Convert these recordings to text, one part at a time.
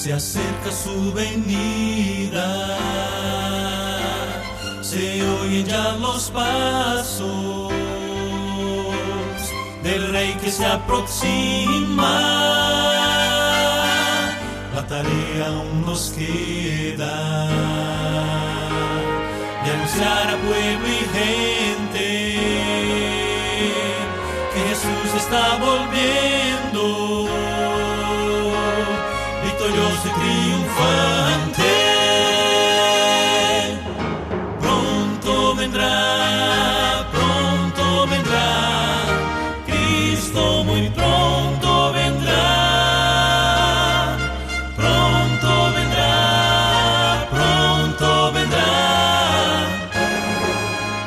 se acerca su venida, se oyen ya los pasos del Rey que se aproxima. La tarea aún nos queda de anunciar a pueblo y gente que Jesús está volviendo, victorioso y triunfante. Pronto vendrá, Cristo muy pronto vendrá. Pronto vendrá,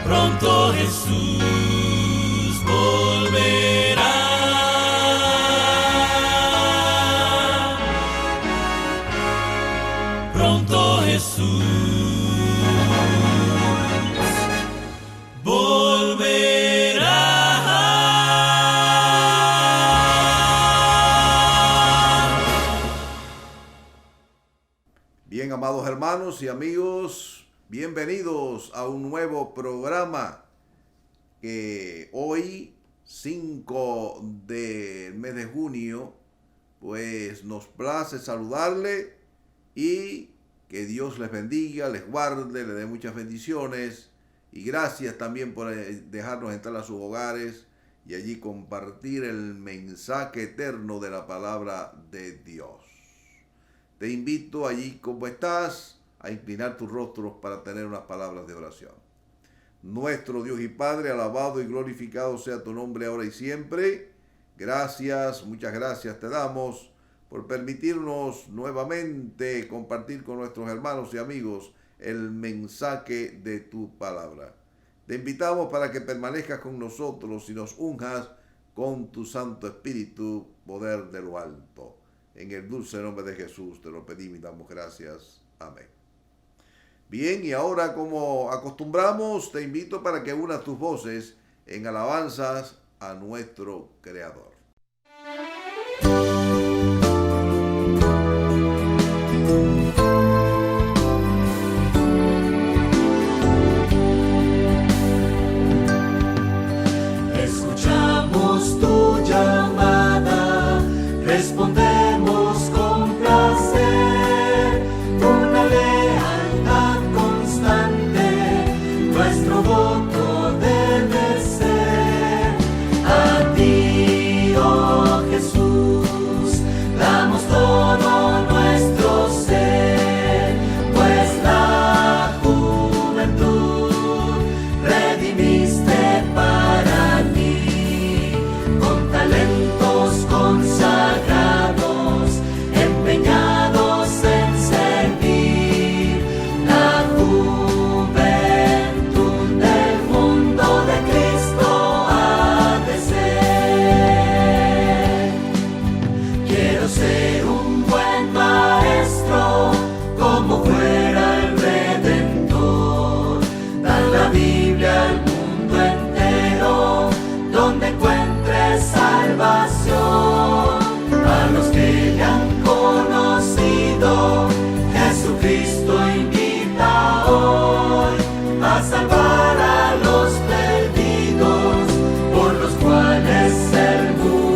pronto Jesús volverá. Pronto Jesús volverá. Bien, amados hermanos y amigos, bienvenidos a un nuevo programa que hoy, 5 del mes de junio, pues nos place saludarle y que Dios les bendiga, les guarde, les dé muchas bendiciones y gracias también por dejarnos entrar a sus hogares y allí compartir el mensaje eterno de la palabra de Dios. Te invito allí como estás a inclinar tus rostros para tener unas palabras de oración. Nuestro Dios y Padre, alabado y glorificado sea tu nombre ahora y siempre. Gracias, muchas gracias te damos por permitirnos nuevamente compartir con nuestros hermanos y amigos el mensaje de tu palabra. Te invitamos para que permanezcas con nosotros y nos unjas con tu Santo Espíritu, poder de lo alto. En el dulce nombre de Jesús te lo pedimos y damos gracias. Amén. Bien, y ahora, como acostumbramos, te invito para que unas tus voces en alabanzas a nuestro Creador. Escuchamos tu llamada, respondemos con placer, una lealtad constante, nuestro voto debe ser. A ti, oh Jesús, damos todo nuestro ser, pues la juventud redimiste para ti, con talentos consagrados, empeñados en servir. La juventud del mundo de Cristo ha de ser. Quiero ser un buen maestro, como fuera el Redentor, dar la Biblia al mundo entero, donde encuentre salvación. A los que le han conocido, Jesucristo invita hoy a salvar a los perdidos, por los cuales Él murió.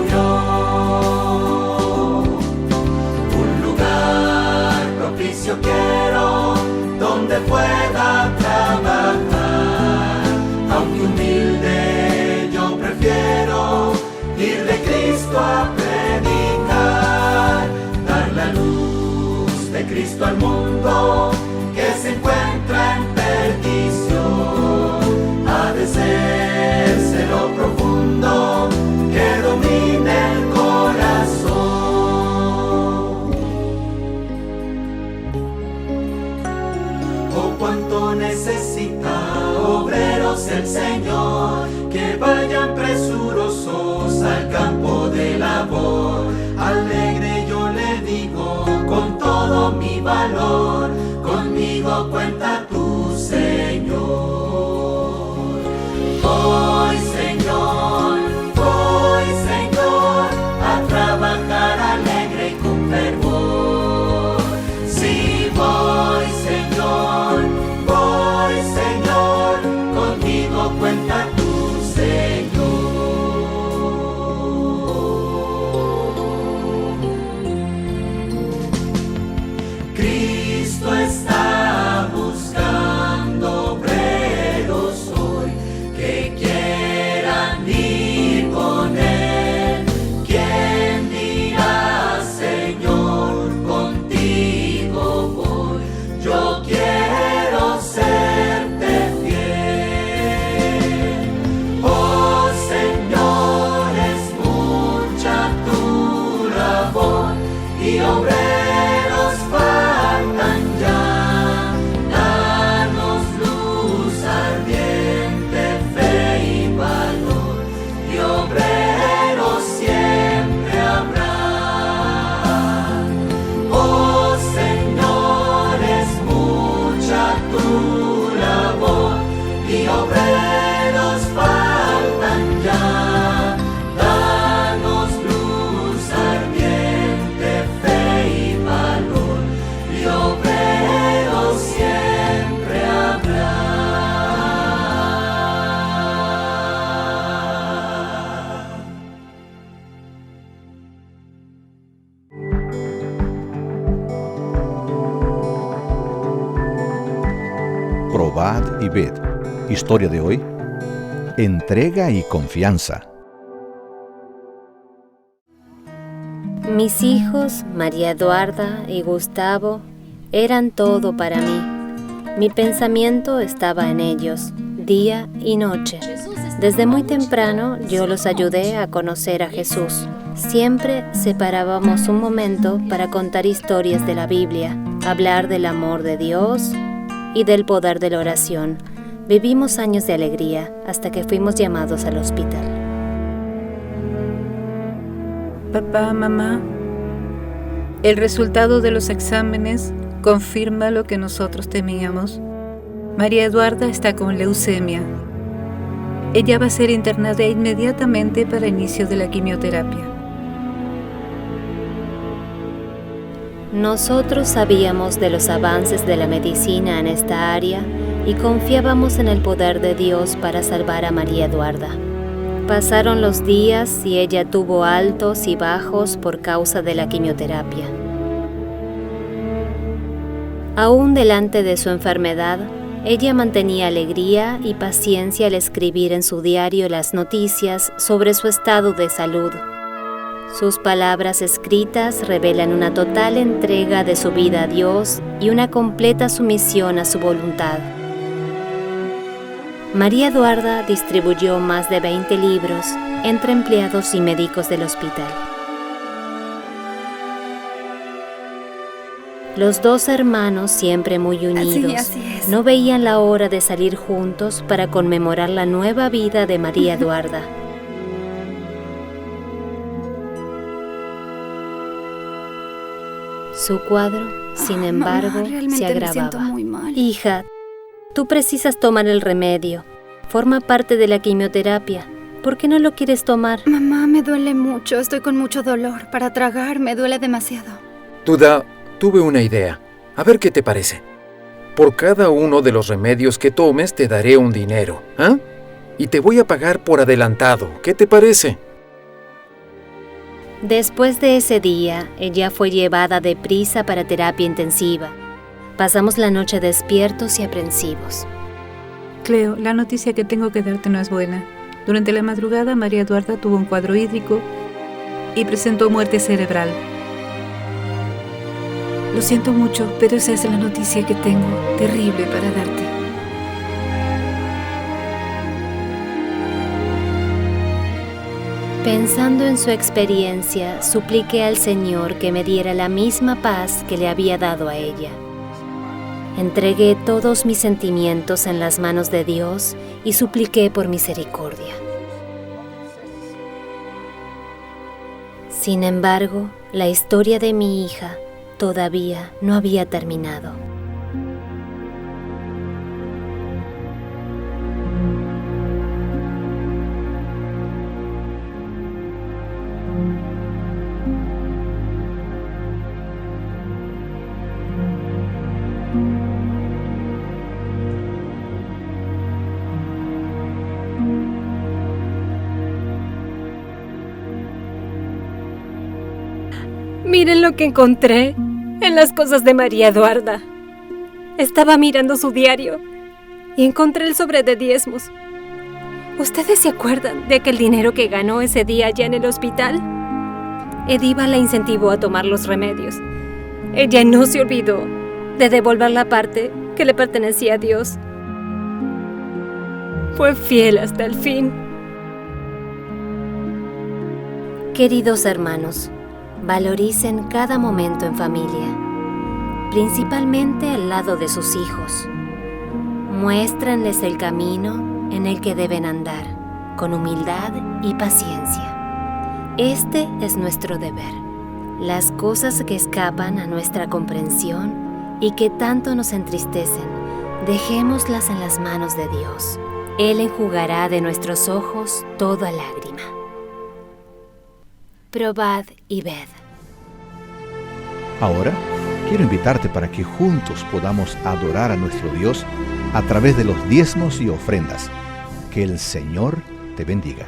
Un lugar propicio quiero, donde pueda trabajar, aunque humilde yo prefiero ir de Cristo a predicar, dar la luz de Cristo al mundo que se encuentra en perdición. Ha de ser celo profundo que domine el corazón. Oh, cuánto necesita obreros el Señor, que vayan presurosos al campo de labor. Alegre yo le digo con todo mi valor, conmigo cuenta tu Señor. Hoy Señor, a trabajar alegre y con fervor. labor y obreros faltan ya. Danos luz ardiente, fe y valor, y obreros siempre habrá. Oh Señor, es mucha tu labor y obreros faltan ya. Danos luz ardiente, fe y valor, y obreros siempre habrá. Probad y ved. Historia de hoy: entrega y confianza. Mis hijos, María Eduarda y Gustavo, eran todo para mí. Mi pensamiento estaba en ellos, día y noche. Desde muy temprano yo los ayudé a conocer a Jesús. Siempre separábamos un momento para contar historias de la Biblia, hablar del amor de Dios y del poder de la oración. Vivimos años de alegría hasta que fuimos llamados al hospital. Papá, mamá, el resultado de los exámenes confirma lo que nosotros temíamos. María Eduarda está con leucemia. Ella va a ser internada inmediatamente para inicio de la quimioterapia. Nosotros sabíamos de los avances de la medicina en esta área y confiábamos en el poder de Dios para salvar a María Eduarda. Pasaron los días y ella tuvo altos y bajos por causa de la quimioterapia. Aún delante de su enfermedad, ella mantenía alegría y paciencia al escribir en su diario las noticias sobre su estado de salud. Sus palabras escritas revelan una total entrega de su vida a Dios y una completa sumisión a su voluntad. María Eduarda distribuyó más de 20 libros entre empleados y médicos del hospital. Los dos hermanos, siempre muy unidos, Así es. no veían la hora de salir juntos para conmemorar la nueva vida de María Eduarda. Su cuadro, sin embargo, Mamá, realmente se me siento agravaba. muy mal. Hija, tú precisas tomar el remedio. Forma parte de la quimioterapia. ¿Por qué no lo quieres tomar? Mamá, me duele mucho. Estoy con mucho dolor. Para tragar me duele demasiado. Duda, tuve una idea. A ver qué te parece. Por cada uno de los remedios que tomes te daré un dinero, ¿ah? Y te voy a pagar por adelantado. ¿Qué te parece? Después de ese día, ella fue llevada deprisa para terapia intensiva. Pasamos la noche despiertos y aprensivos. Cleo, la noticia que tengo que darte no es buena. Durante la madrugada, María Eduarda tuvo un cuadro hídrico y presentó muerte cerebral. Lo siento mucho, pero esa es la noticia que tengo, terrible para darte. Pensando en su experiencia, supliqué al Señor que me diera la misma paz que le había dado a ella. Entregué todos mis sentimientos en las manos de Dios y supliqué por misericordia. Sin embargo, la historia de mi hija todavía no había terminado. Miren lo que encontré en las cosas de María Eduarda. Estaba mirando su diario y encontré el sobre de diezmos. ¿Ustedes se acuerdan de aquel dinero que ganó ese día allá en el hospital? Ediva la incentivó a tomar los remedios. Ella no se olvidó de devolver la parte que le pertenecía a Dios. Fue fiel hasta el fin. Queridos hermanos, Valoricen cada momento en familia, principalmente al lado de sus hijos. Muéstrenles el camino en el que deben andar, con humildad y paciencia. Este es nuestro deber. Las cosas que escapan a nuestra comprensión y que tanto nos entristecen, dejémoslas en las manos de Dios. Él enjugará de nuestros ojos toda lágrima. Probad y ved. Ahora quiero invitarte para que juntos podamos adorar a nuestro Dios a través de los diezmos y ofrendas. Que el Señor te bendiga.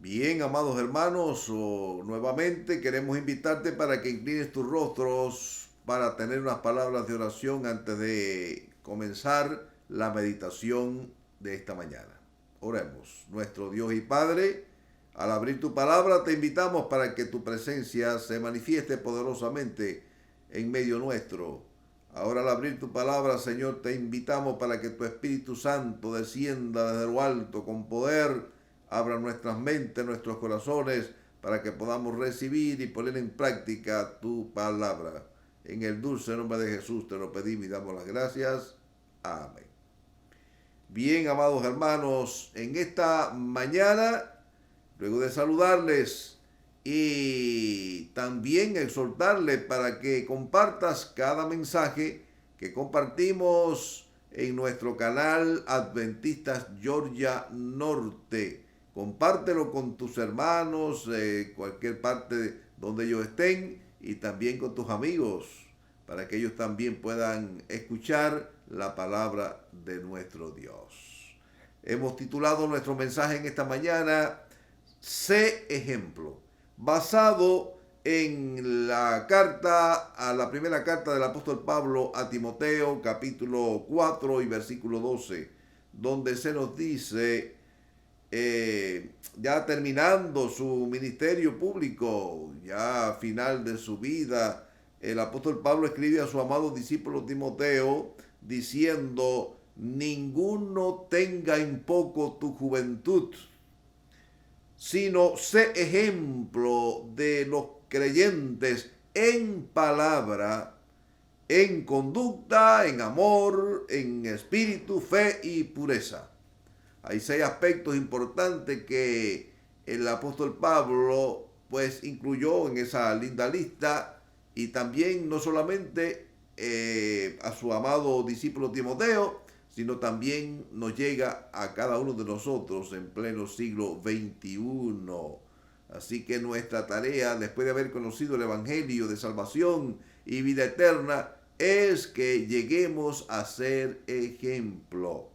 Bien, amados hermanos, nuevamente queremos invitarte para que inclines tus rostros para tener unas palabras de oración antes de comenzar la meditación de esta mañana. Oremos. Nuestro Dios y Padre, al abrir tu palabra te invitamos para que tu presencia se manifieste poderosamente en medio nuestro. Ahora al abrir tu palabra, Señor, te invitamos para que tu Espíritu Santo descienda desde lo alto con poder. Abra nuestras mentes, nuestros corazones, para que podamos recibir y poner en práctica tu palabra. En el dulce nombre de Jesús te lo pedimos y damos las gracias. Amén. Bien, amados hermanos, en esta mañana, luego de saludarles y también exhortarles para que compartas cada mensaje que compartimos en nuestro canal Adventistas Georgia Norte. Compártelo con tus hermanos, cualquier parte donde ellos estén, y también con tus amigos, para que ellos también puedan escuchar la palabra de nuestro Dios. Hemos titulado nuestro mensaje en esta mañana, Sé ejemplo, basado en la primera carta del apóstol Pablo a Timoteo, capítulo 4 y versículo 12, donde se nos dice, ya terminando su ministerio público, ya a final de su vida, el apóstol Pablo escribe a su amado discípulo Timoteo diciendo: ninguno tenga en poco tu juventud, sino sé ejemplo de los creyentes en palabra, en conducta, en amor, en espíritu, fe y pureza. Hay 6 aspectos importantes que el apóstol Pablo pues incluyó en esa linda lista, y también no solamente a su amado discípulo Timoteo, sino también nos llega a cada uno de nosotros en pleno siglo XXI. Así que nuestra tarea, después de haber conocido el Evangelio de salvación y vida eterna, es que lleguemos a ser ejemplo.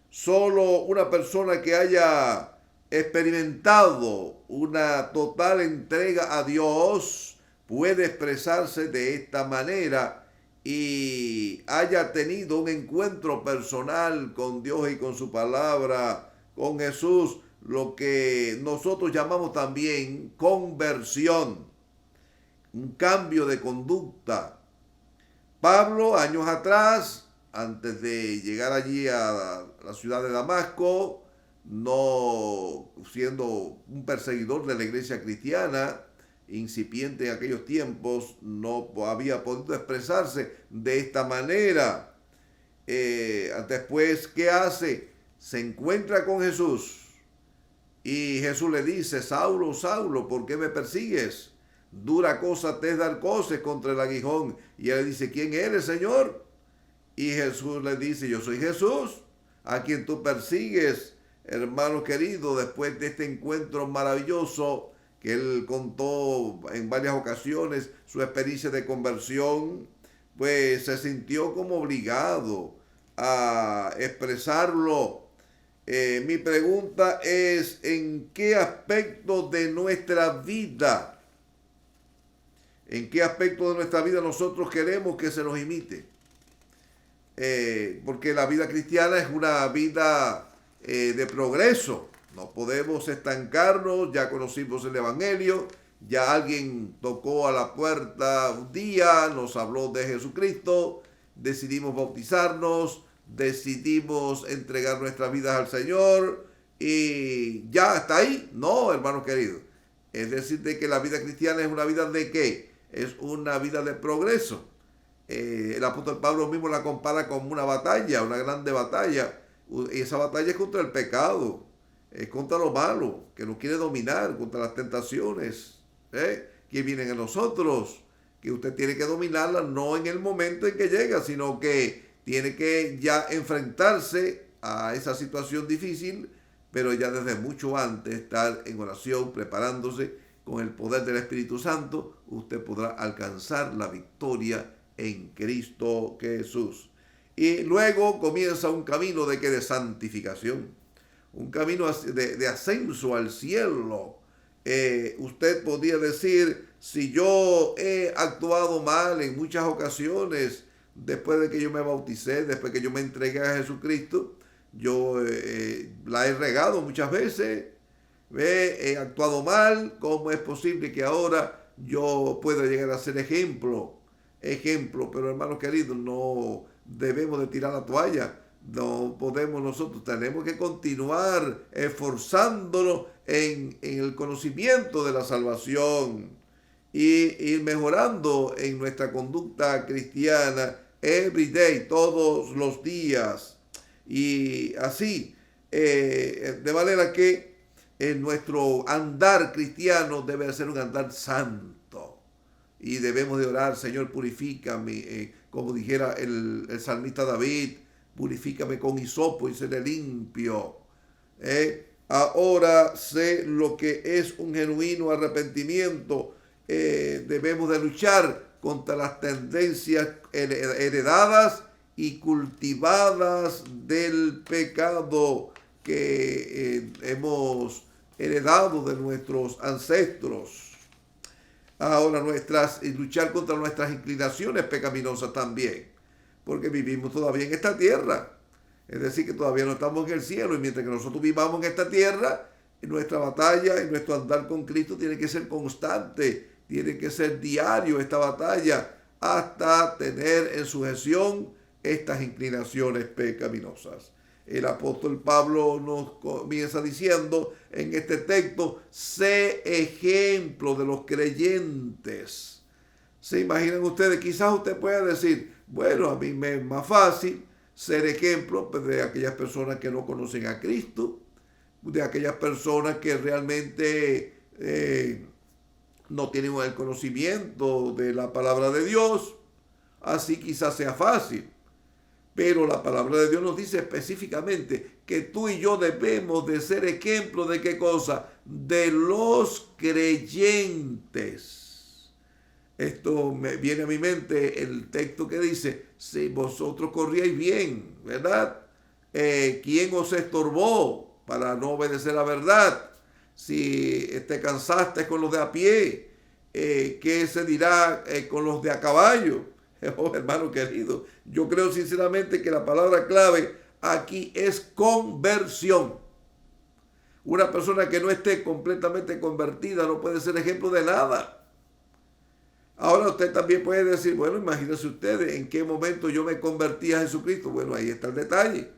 Solo una persona que haya experimentado una total entrega a Dios puede expresarse de esta manera y haya tenido un encuentro personal con Dios y con su palabra, con Jesús, lo que nosotros llamamos también conversión, un cambio de conducta. Pablo, años atrás, antes de llegar allí a la ciudad de Damasco, no siendo un perseguidor de la iglesia cristiana, incipiente en aquellos tiempos, no había podido expresarse de esta manera. Después, ¿qué hace? Se encuentra con Jesús y Jesús le dice: Saulo, Saulo, ¿por qué me persigues? Dura cosa te es dar coces contra el aguijón. Y él le dice: ¿quién eres, Señor? Y Jesús le dice: yo soy Jesús, a quien tú persigues. Hermano querido, después de este encuentro maravilloso que él contó en varias ocasiones, su experiencia de conversión, pues se sintió como obligado a expresarlo. Mi pregunta es: ¿en qué aspecto de nuestra vida, nosotros queremos que se nos imite? Porque la vida cristiana es una vida de progreso. No podemos estancarnos. Ya conocimos el Evangelio, ya alguien tocó a la puerta un día, nos habló de Jesucristo, decidimos bautizarnos, decidimos entregar nuestras vidas al Señor y ya está ahí. No, hermanos queridos, es decir, de que la vida cristiana es una vida de ¿qué? Es una vida de progreso. El apóstol Pablo mismo la compara como una batalla, una grande batalla. Y esa batalla es contra el pecado, es contra lo malo que nos quiere dominar, contra las tentaciones que vienen a nosotros, que usted tiene que dominarlas no en el momento en que llega, sino que tiene que ya enfrentarse a esa situación difícil, pero ya desde mucho antes estar en oración, preparándose con el poder del Espíritu Santo. Usted podrá alcanzar la victoria en Cristo Jesús. Y luego comienza un camino de santificación, un camino de ascenso al cielo. Usted podría decir: si yo he actuado mal en muchas ocasiones, después de que yo me bauticé, después que yo me entregué a Jesucristo, yo la he regado muchas veces, he actuado mal. ¿Cómo es posible que ahora yo pueda llegar a ser ejemplo? Pero hermanos queridos, no debemos de tirar la toalla. No podemos nosotros, tenemos que continuar esforzándonos en el conocimiento de la salvación y ir mejorando en nuestra conducta cristiana every day, todos los días. Y así, de manera que nuestro andar cristiano debe ser un andar santo. Y debemos de orar: Señor, purifícame, como dijera el salmista David: purifícame con hisopo y seré limpio. Ahora sé lo que es un genuino arrepentimiento. Debemos de luchar contra las tendencias heredadas y cultivadas del pecado que hemos heredado de nuestros ancestros. Ahora luchar contra nuestras inclinaciones pecaminosas también, porque vivimos todavía en esta tierra. Es decir, que todavía no estamos en el cielo, y mientras que nosotros vivamos en esta tierra, nuestra batalla y nuestro andar con Cristo tiene que ser constante, tiene que ser diario esta batalla, hasta tener en sujeción estas inclinaciones pecaminosas. El apóstol Pablo nos comienza diciendo en este texto: sé ejemplo de los creyentes. ¿Se imaginan ustedes? Quizás usted pueda decir: bueno, a mí me es más fácil, ser ejemplo pues, de aquellas personas que no conocen a Cristo, de aquellas personas que realmente no tienen el conocimiento de la palabra de Dios. Así quizás sea fácil, pero la palabra de Dios nos dice específicamente que tú y yo debemos de ser ejemplo de qué cosa, de los creyentes. Esto me viene a mi mente el texto que dice, si vosotros corríais bien, ¿verdad? ¿Quién os estorbó para no obedecer la verdad? Si te cansaste con los de a pie, ¿qué se dirá con los de a caballo? Oh, hermano querido, yo creo sinceramente que la palabra clave aquí es conversión. Una persona que no esté completamente convertida no puede ser ejemplo de nada. Ahora usted también puede decir, bueno, imagínense ustedes en qué momento yo me convertí a Jesucristo. Bueno, ahí está el detalle.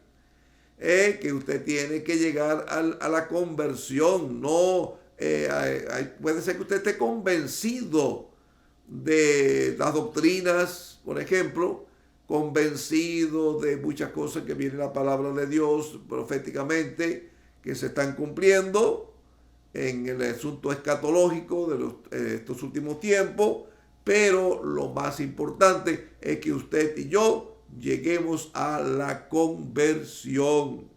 Que usted tiene que llegar a la conversión. No, puede ser que usted esté convencido de las doctrinas, por ejemplo, convencido de muchas cosas que viene la palabra de Dios proféticamente, que se están cumpliendo en el asunto escatológico de estos últimos tiempos, pero lo más importante es que usted y yo lleguemos a la conversión.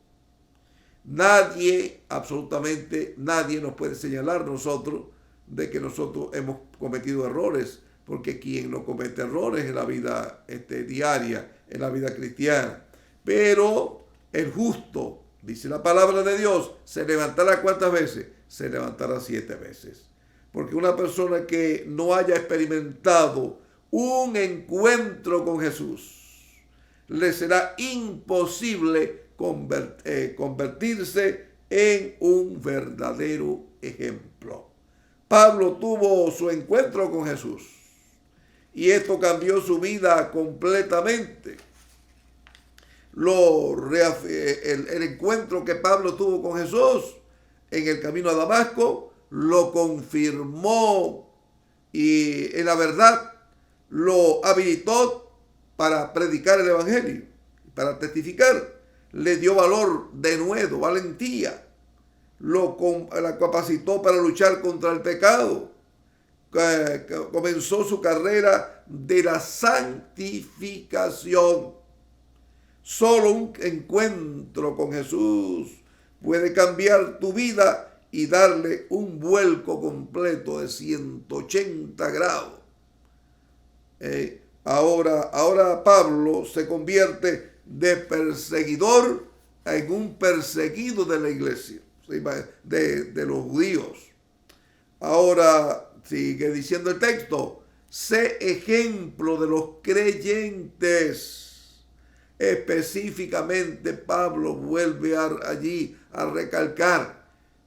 Nadie, absolutamente nadie nos puede señalar nosotros de que nosotros hemos cometido errores, porque quien no comete errores en la vida diaria, en la vida cristiana. Pero el justo, dice la palabra de Dios, se levantará ¿cuántas veces? Se levantará 7 veces. Porque una persona que no haya experimentado un encuentro con Jesús, le será imposible convertirse en un verdadero ejemplo. Pablo tuvo su encuentro con Jesús y esto cambió su vida completamente. El encuentro que Pablo tuvo con Jesús en el camino a Damasco lo confirmó y en la verdad lo habilitó para predicar el evangelio, para testificar. Le dio valor de nuevo, valentía. La capacitó para luchar contra el pecado. Comenzó su carrera de la santificación. Solo un encuentro con Jesús puede cambiar tu vida y darle un vuelco completo de 180 grados. Ahora Pablo se convierte de perseguidor en un perseguido de la iglesia, de los judíos. Ahora sigue diciendo el texto, sé ejemplo de los creyentes. Específicamente Pablo vuelve allí a recalcar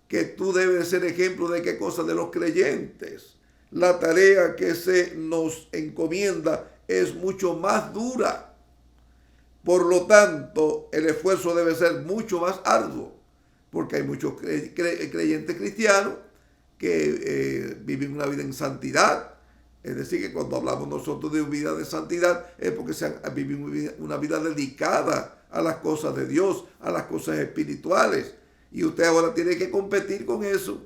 que tú debes ser ejemplo de qué cosa, de los creyentes. La tarea que se nos encomienda es mucho más dura. Por lo tanto, el esfuerzo debe ser mucho más arduo, porque hay muchos creyentes cristianos que viven una vida en santidad. Es decir, que cuando hablamos nosotros de vida de santidad es porque viven una vida dedicada a las cosas de Dios, a las cosas espirituales. Y usted ahora tiene que competir con eso.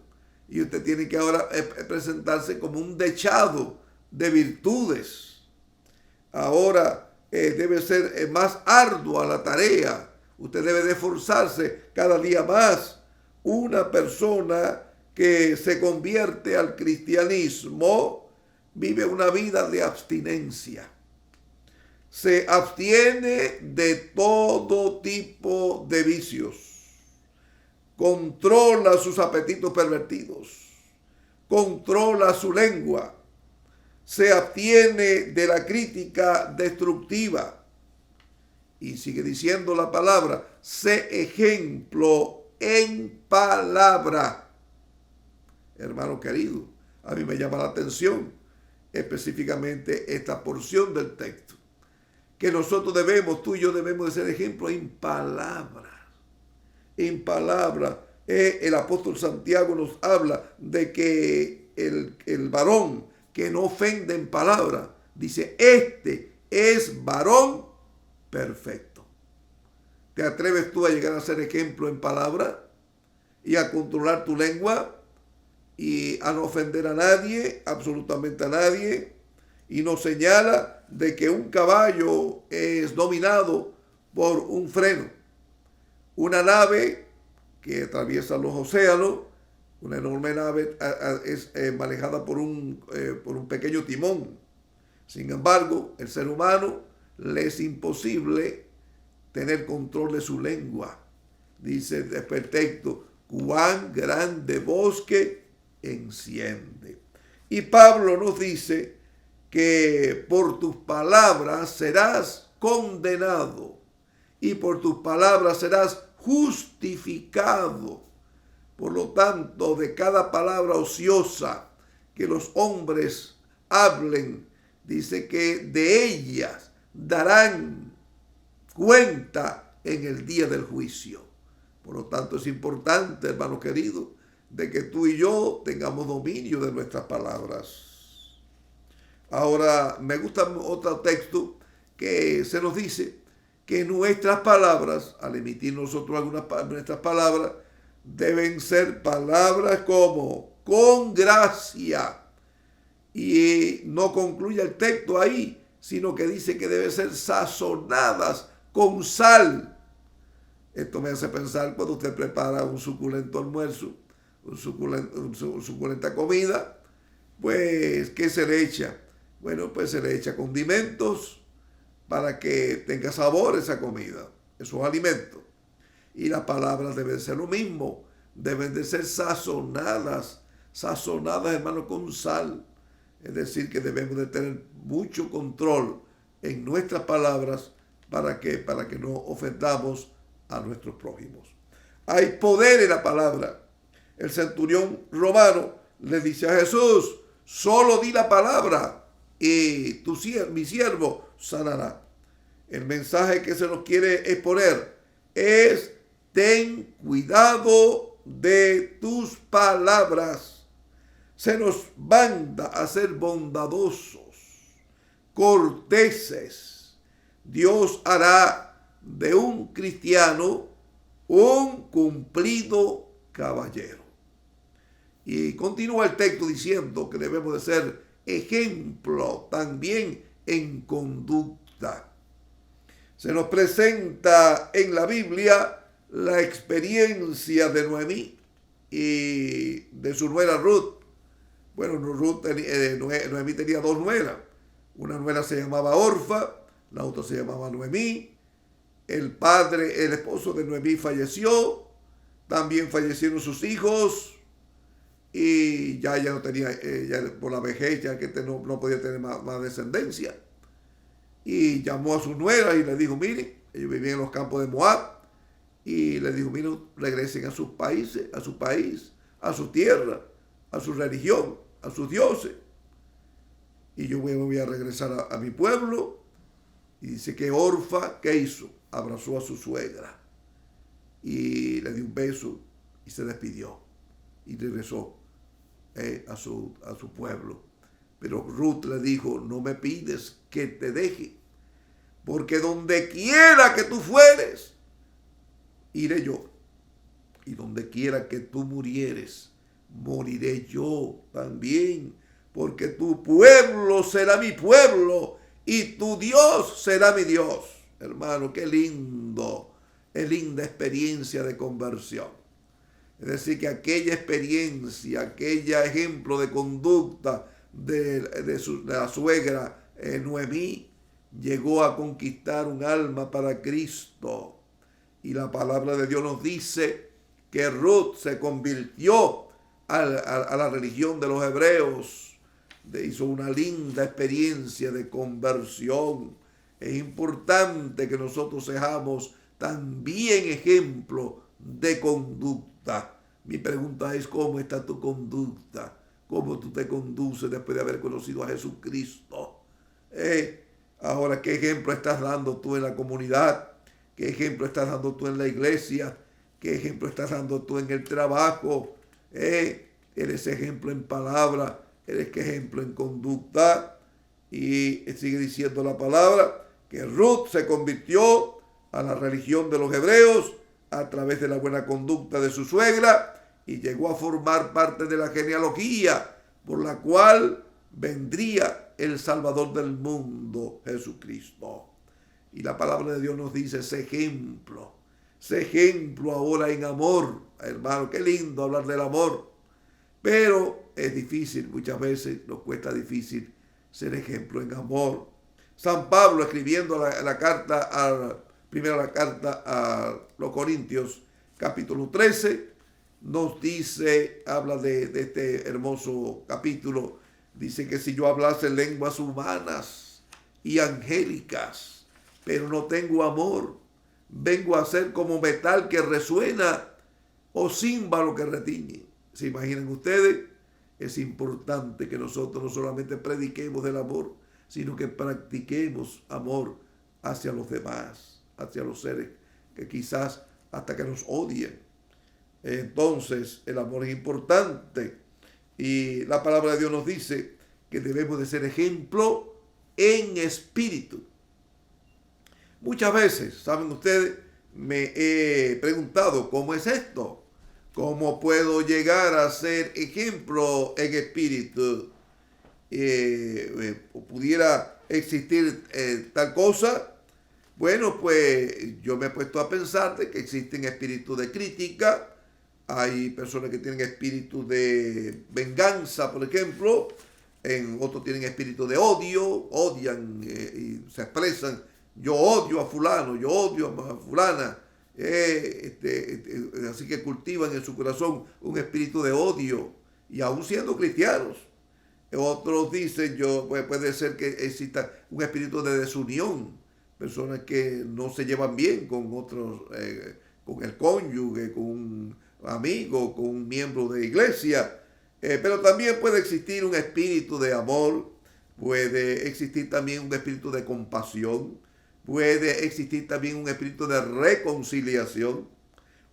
Y usted tiene que ahora presentarse como un dechado de virtudes. Ahora debe ser más ardua la tarea. Usted debe de esforzarse cada día más. Una persona que se convierte al cristianismo vive una vida de abstinencia. Se abstiene de todo tipo de vicios. Controla sus apetitos pervertidos. Controla su lengua. Se abstiene de la crítica destructiva. Y sigue diciendo la palabra, sé ejemplo en palabra. Hermano querido, a mí me llama la atención específicamente esta porción del texto. Que nosotros tú y yo debemos de ser ejemplo en palabra. En palabra. El apóstol Santiago nos habla de que el varón que no ofende en palabra, dice, este es varón perfecto. ¿Te atreves tú a llegar a ser ejemplo en palabra y a controlar tu lengua y a no ofender a nadie, absolutamente a nadie? Y nos señala de que un caballo es dominado por un freno. Una nave que atraviesa los océanos, una enorme nave, es manejada por un pequeño timón. Sin embargo, el ser humano le es imposible tener control de su lengua. Dice después el texto, cuán grande bosque enciende. Y Pablo nos dice que por tus palabras serás condenado y por tus palabras serás justificado. Por lo tanto, de cada palabra ociosa que los hombres hablen, dice que de ellas darán cuenta en el día del juicio. Por lo tanto, es importante, hermano querido, de que tú y yo tengamos dominio de nuestras palabras. Ahora, me gusta otro texto que se nos dice que nuestras palabras, al emitir nosotros algunas de nuestras palabras, deben ser palabras como con gracia. Y no concluye el texto ahí, sino que dice que deben ser sazonadas con sal. Esto me hace pensar cuando usted prepara un suculento almuerzo, una suculenta comida, pues, ¿qué se le echa? Bueno, pues se le echa condimentos para que tenga sabor esa comida, esos alimentos. Y las palabras deben ser lo mismo, deben de ser sazonadas, hermano, con sal. Es decir, que debemos de tener mucho control en nuestras palabras para que no ofendamos a nuestros prójimos. Hay poder en la palabra. El centurión romano le dice a Jesús, solo di la palabra y mi siervo sanará. El mensaje que se nos quiere exponer es: ten cuidado de tus palabras. Se nos manda a ser bondadosos, corteses. Dios hará de un cristiano un cumplido caballero. Y continúa el texto diciendo que debemos de ser ejemplo también en conducta. Se nos presenta en la Biblia la experiencia de Noemí y de su nuera Ruth. Bueno, Noemí tenía dos nueras. Una nuera se llamaba Orfa, la otra se llamaba Noemí. El esposo de Noemí falleció, también fallecieron sus hijos y ya no tenía, por la vejez, ya que no podía tener más descendencia. Y llamó a su nuera y le dijo, mire, ellos vivían en los campos de Moab, y le dijo, mire, regresen a sus países, a su país, a su tierra, a su religión, a sus dioses. Y yo me voy a regresar a mi pueblo. Y dice que Orfa, ¿qué hizo? Abrazó a su suegra y le dio un beso y se despidió y regresó a su pueblo. Pero Ruth le dijo, no me pides que te deje, porque donde quiera que tú fueres, iré yo. Y donde quiera que tú murieres, moriré yo también, porque tu pueblo será mi pueblo y tu Dios será mi Dios. Hermano, qué lindo, es linda experiencia de conversión. Es decir, que aquella experiencia, aquella ejemplo de conducta de la suegra Noemí, llegó a conquistar un alma para Cristo. Y la palabra de Dios nos dice que Ruth se convirtió a la religión de los hebreos. Hizo una linda experiencia de conversión. Es importante que nosotros seamos también ejemplo de conducta. Mi pregunta es, ¿cómo está tu conducta? ¿Cómo tú te conduces después de haber conocido a Jesucristo? Ahora, ¿qué ejemplo estás dando tú en la comunidad? ¿Qué ejemplo estás dando tú en la iglesia? ¿Qué ejemplo estás dando tú en el trabajo? ¿Eres ejemplo en palabra? ¿Eres ejemplo en conducta? Y sigue diciendo la palabra que Ruth se convirtió a la religión de los hebreos a través de la buena conducta de su suegra y llegó a formar parte de la genealogía por la cual vendría el Salvador del mundo, Jesucristo. Y la palabra de Dios nos dice, sé ejemplo ahora en amor. Hermano, qué lindo hablar del amor, pero es difícil, muchas veces nos cuesta difícil ser ejemplo en amor. San Pablo, escribiendo la carta a los Corintios, capítulo 13, nos dice, habla de este hermoso capítulo, dice que si yo hablase lenguas humanas y angélicas, pero no tengo amor, vengo a ser como metal que resuena o címbalo que retiñe. ¿Se imaginan ustedes? Es importante que nosotros no solamente prediquemos del amor, sino que practiquemos amor hacia los demás, hacia los seres que quizás hasta que nos odien. Entonces, el amor es importante y la palabra de Dios nos dice que debemos de ser ejemplo en espíritu. Muchas veces, ¿saben ustedes? Me he preguntado, ¿cómo es esto? ¿Cómo puedo llegar a ser ejemplo en espíritu? ¿Pudiera existir tal cosa? Bueno, pues yo me he puesto a pensar de que existen espíritus de crítica. Hay personas que tienen espíritu de venganza, por ejemplo. Otros tienen espíritu de odio, odian y se expresan. Yo odio a fulano, yo odio a fulana. Así que cultivan en su corazón un espíritu de odio, y aún siendo cristianos. Otros dicen, puede ser que exista un espíritu de desunión, personas que no se llevan bien con otros, con el cónyuge, con un amigo, con un miembro de iglesia. Pero también puede existir un espíritu de amor, puede existir también un espíritu de compasión, puede existir también un espíritu de reconciliación,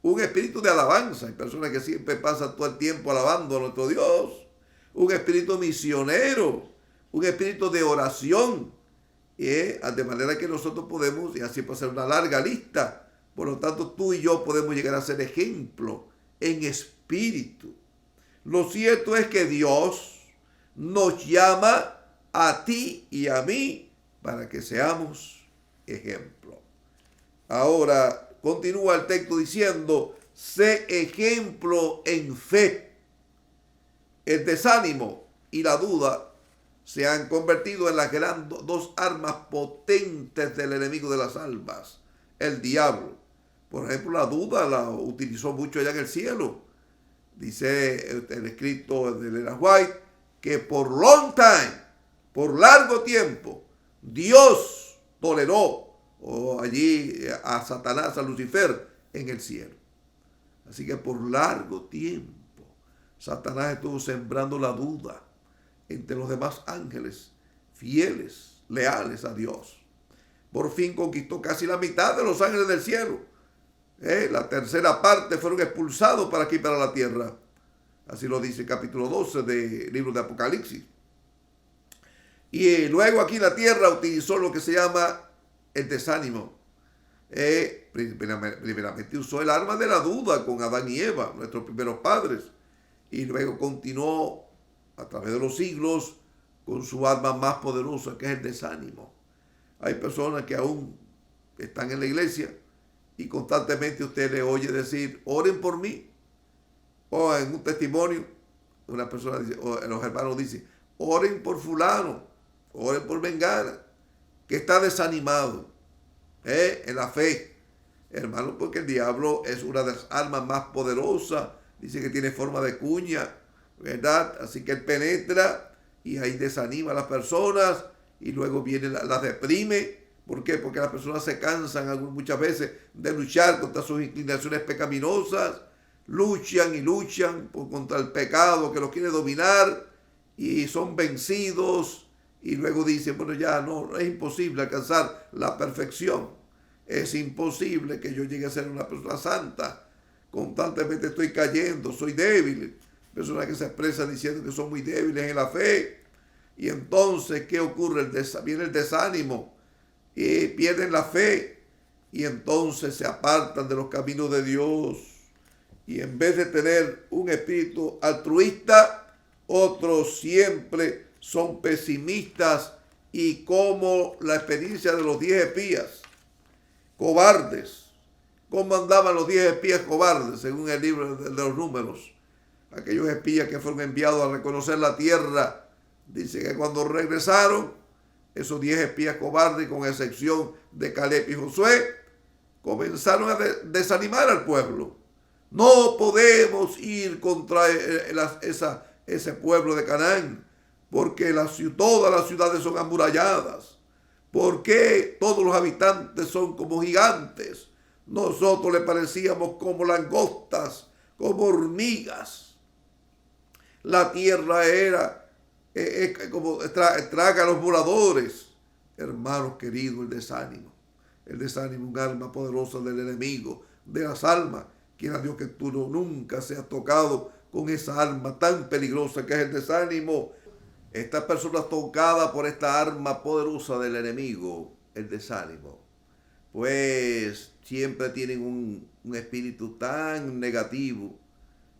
un espíritu de alabanza. Hay personas que siempre pasan todo el tiempo alabando a nuestro Dios. Un espíritu misionero, un espíritu de oración. De manera que nosotros podemos, y así puede ser una larga lista, por lo tanto tú y yo podemos llegar a ser ejemplo en espíritu. Lo cierto es que Dios nos llama a ti y a mí para que seamos ejemplo. Ahora continúa el texto diciendo, sé ejemplo en fe. El desánimo y la duda se han convertido en las dos armas potentes del enemigo de las almas, el diablo. Por ejemplo, la duda la utilizó mucho allá en el cielo. Dice el escrito de Ellen White que por largo tiempo, Dios toleró allí a Satanás, a Lucifer, en el cielo. Así que por largo tiempo, Satanás estuvo sembrando la duda entre los demás ángeles fieles, leales a Dios. Por fin conquistó casi la mitad de los ángeles del cielo. La tercera parte fueron expulsados para aquí, para la tierra. Así lo dice el capítulo 12 del libro de Apocalipsis. Y luego aquí la tierra utilizó lo que se llama el desánimo. Primeramente usó el arma de la duda con Adán y Eva, nuestros primeros padres. Y luego continuó a través de los siglos con su arma más poderosa, que es el desánimo. Hay personas que aún están en la iglesia y constantemente usted le oye decir, oren por mí. O en un testimonio, una persona dice, o los hermanos dicen, oren por fulano, oren por mengana, que está desanimado en la fe. Hermano, porque el diablo es una de las armas más poderosas. Dice que tiene forma de cuña, ¿verdad? Así que él penetra y ahí desanima a las personas y luego viene, las deprime. ¿Por qué? Porque las personas se cansan muchas veces de luchar contra sus inclinaciones pecaminosas. Luchan y luchan contra el pecado que los quiere dominar y son vencidos. Y luego dicen, bueno, ya no, es imposible alcanzar la perfección. Es imposible que yo llegue a ser una persona santa. Constantemente estoy cayendo, soy débil. Personas que se expresan diciendo que son muy débiles en la fe. Y entonces, ¿qué ocurre? Viene el desánimo y pierden la fe. y entonces se apartan de los caminos de Dios. Y en vez de tener un espíritu altruista, otros siempre son pesimistas, y como la experiencia de los 10 espías cobardes. ¿Cómo andaban los 10 espías cobardes según el libro de los Números? Aquellos espías que fueron enviados a reconocer la tierra. Dice que cuando regresaron, esos 10 espías cobardes, con excepción de Caleb y Josué, comenzaron a desanimar al pueblo. No podemos ir contra ese pueblo de Canaán, porque todas las ciudades son amuralladas. Porque todos los habitantes son como gigantes. Nosotros le parecíamos como langostas, como hormigas. La tierra era como traga a los moradores. Hermanos queridos, el desánimo, un arma poderosa del enemigo, de las almas. Quiera Dios que tú nunca seas tocado con esa arma tan peligrosa que es el desánimo. Estas personas tocadas por esta arma poderosa del enemigo, el desánimo, pues siempre tienen un espíritu tan negativo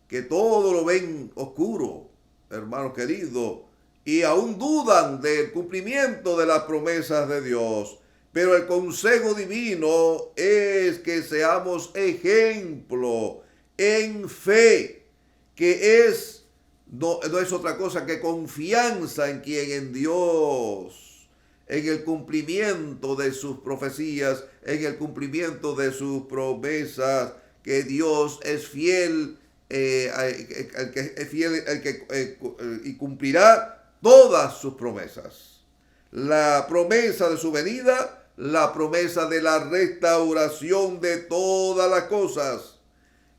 que todo lo ven oscuro, hermanos queridos, y aún dudan del cumplimiento de las promesas de Dios. Pero el consejo divino es que seamos ejemplo en fe, que no es otra cosa que confianza en quien, en Dios, en el cumplimiento de sus profecías, en el cumplimiento de sus promesas, que Dios es fiel, y cumplirá todas sus promesas. La promesa de su venida, la promesa de la restauración de todas las cosas.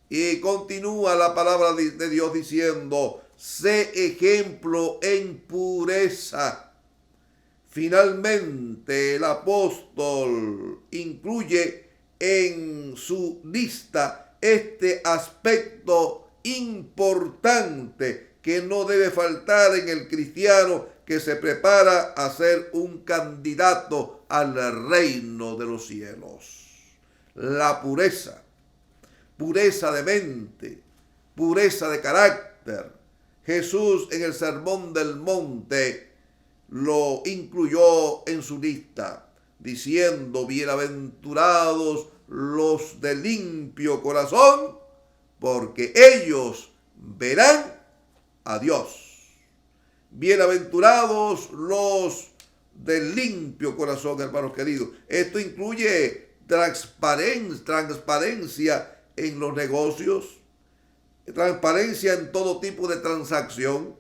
Y continúa la palabra de Dios diciendo: sé ejemplo en pureza. Finalmente, el apóstol incluye en su lista este aspecto importante que no debe faltar en el cristiano que se prepara a ser un candidato al reino de los cielos. La pureza. Pureza de mente, pureza de carácter. Jesús en el Sermón del Monte lo incluyó en su lista, diciendo: bienaventurados los de limpio corazón, porque ellos verán a Dios. Bienaventurados los de limpio corazón, hermanos queridos. Esto incluye transparencia en los negocios, transparencia en todo tipo de transacción.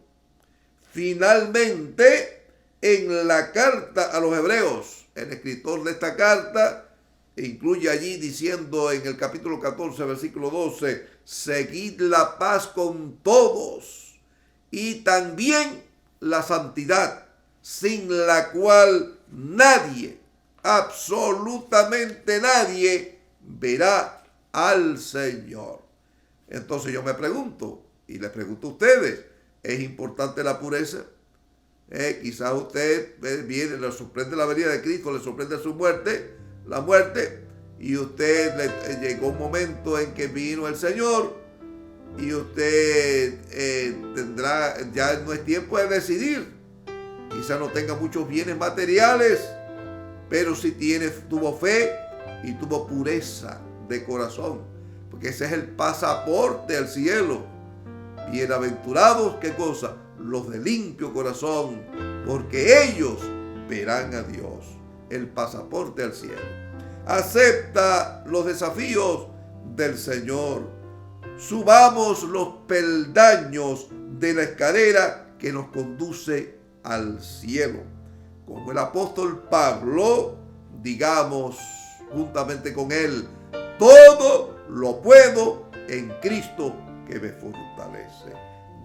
Finalmente, en la carta a los Hebreos, el escritor de esta carta incluye allí diciendo en el capítulo 14, versículo 12: seguid la paz con todos y también la santidad, sin la cual nadie, absolutamente nadie, verá al Señor. Entonces yo me pregunto, y les pregunto a ustedes: ¿es importante la pureza? Quizás usted viene, le sorprende la venida de Cristo, le sorprende su muerte, la muerte, y usted llegó un momento en que vino el Señor, y usted ya no es tiempo de decidir. Quizás no tenga muchos bienes materiales, pero si tuvo fe y tuvo pureza de corazón, porque ese es el pasaporte al cielo. Bienaventurados, ¿qué cosa? Los de limpio corazón, porque ellos verán a Dios. El pasaporte al cielo. Acepta los desafíos del Señor. Subamos los peldaños de la escalera que nos conduce al cielo. Como el apóstol Pablo, digamos juntamente con él: todo lo puedo en Cristo que me fortalece.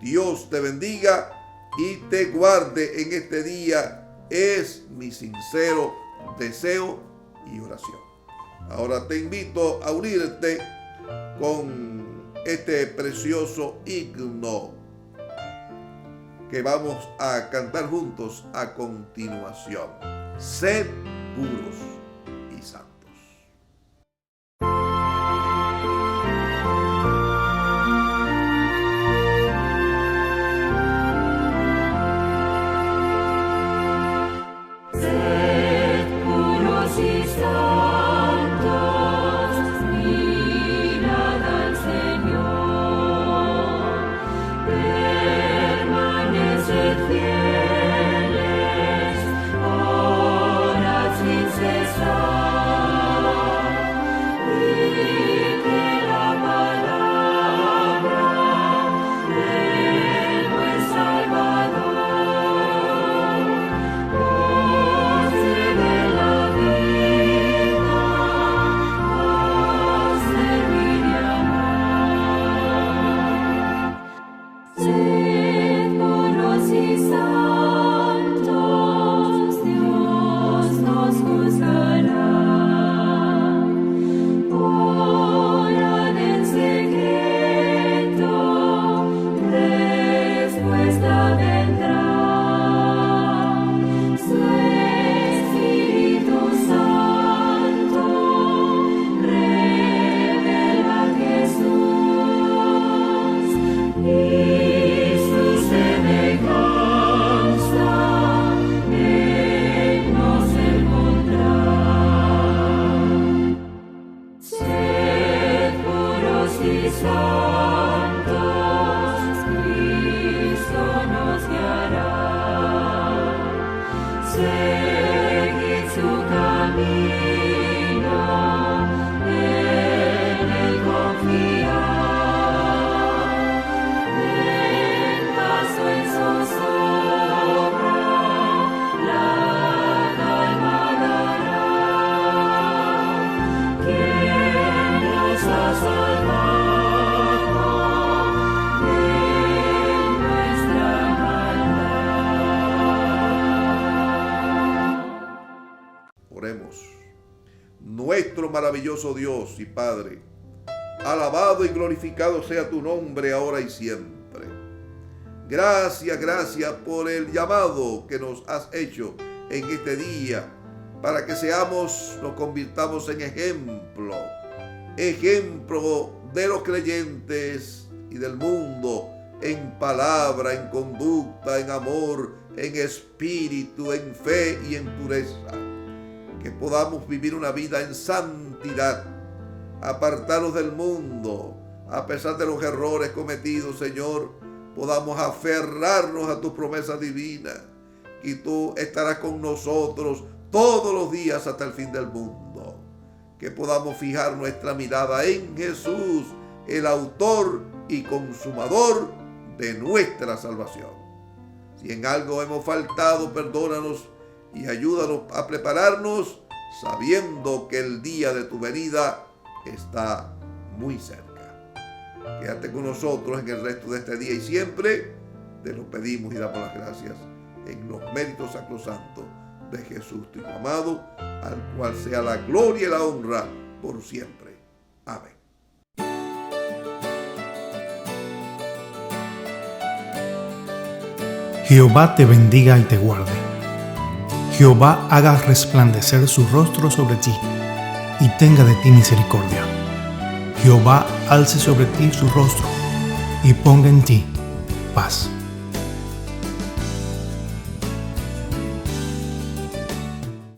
Dios te bendiga y te guarde en este día. Es mi sincero deseo y oración. Ahora te invito a unirte con este precioso himno que vamos a cantar juntos a continuación. Sed puros y santos. nuestro maravilloso Dios y Padre. Alabado y glorificado sea tu nombre ahora y siempre. Gracias, gracias por el llamado que nos has hecho en este día, para que nos convirtamos en ejemplo de los creyentes y del mundo, en palabra, en conducta, en amor, en espíritu, en fe y en pureza. Que podamos vivir una vida en santidad, apartarnos del mundo, a pesar de los errores cometidos, Señor, podamos aferrarnos a tus promesas divinas, y tú estarás con nosotros todos los días hasta el fin del mundo. Que podamos fijar nuestra mirada en Jesús, el autor y consumador de nuestra salvación. Si en algo hemos faltado, perdónanos y ayúdanos a prepararnos, sabiendo que el día de tu venida está muy cerca. Quédate con nosotros en el resto de este día y siempre te lo pedimos y damos las gracias en los méritos sacrosantos de Jesús, tu Hijo amado, al cual sea la gloria y la honra por siempre. Amén. Jehová te bendiga y te guarde. Jehová haga resplandecer su rostro sobre ti y tenga de ti misericordia. Jehová alce sobre ti su rostro y ponga en ti paz.